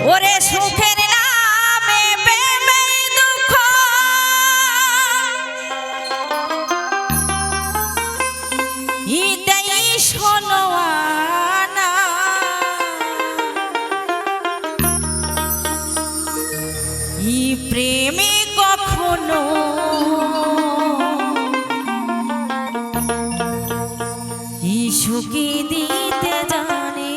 ওরে সুখের নামে প্রেমে দুঃখ ইতেই শোনোয়ানা ই প্রেমে কখনো ই সুখী দিতে জানে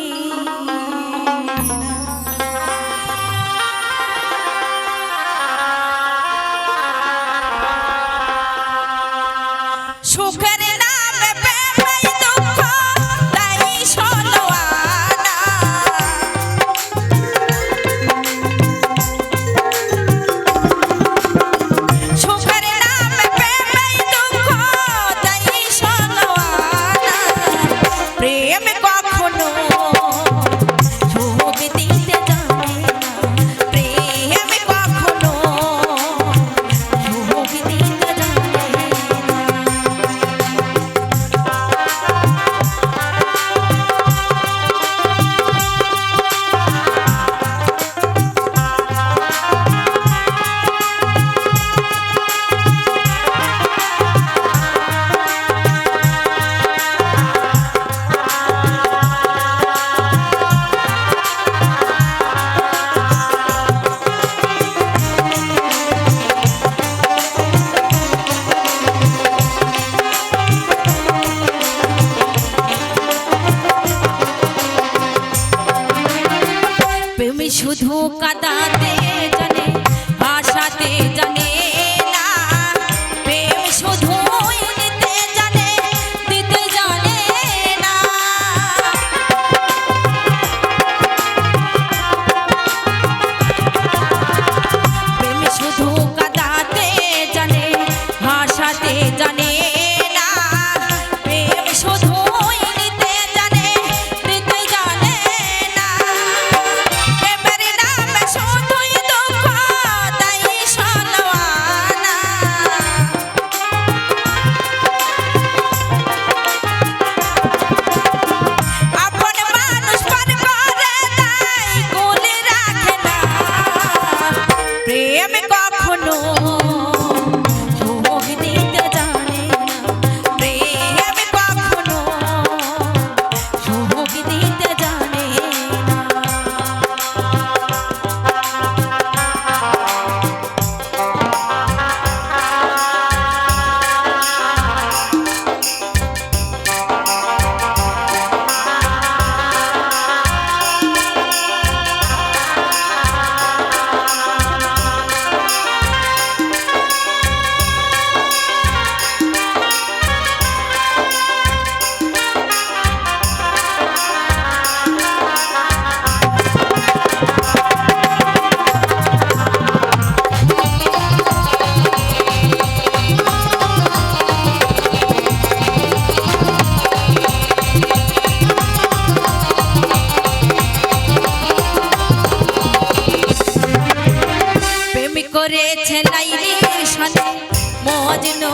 সুখের নামে প্রেমে দুঃখ তাই শোনোয়ানা সুখের নামে প্রেমে দুঃখ তাই শোনোয়ানা প্রেম কখনো সুখ দিতে জানে না প্রেম কখনো সুখ দিতে জানে না প্রেম শুধু কাঁদাতে জানে আশাতে জানে না প্রেম শুধু নিতে জানে দিতে জানে না প্রেম শুধু কাঁদাতে জানে আশাতে জানে না প্রেম শুধু নিতে জানে দিতে জানে না প্রেমের নামে শুধুই দুঃখ তাই শোনোয়ানা আপন মানুষ পার করে তাই কোলে রাখে না প্রেম কখনো সুখ দিতে জানে না প্রেম কখনো সুখ দিতে জানে না প্রেম করেছে লাইলির সাথে মজনু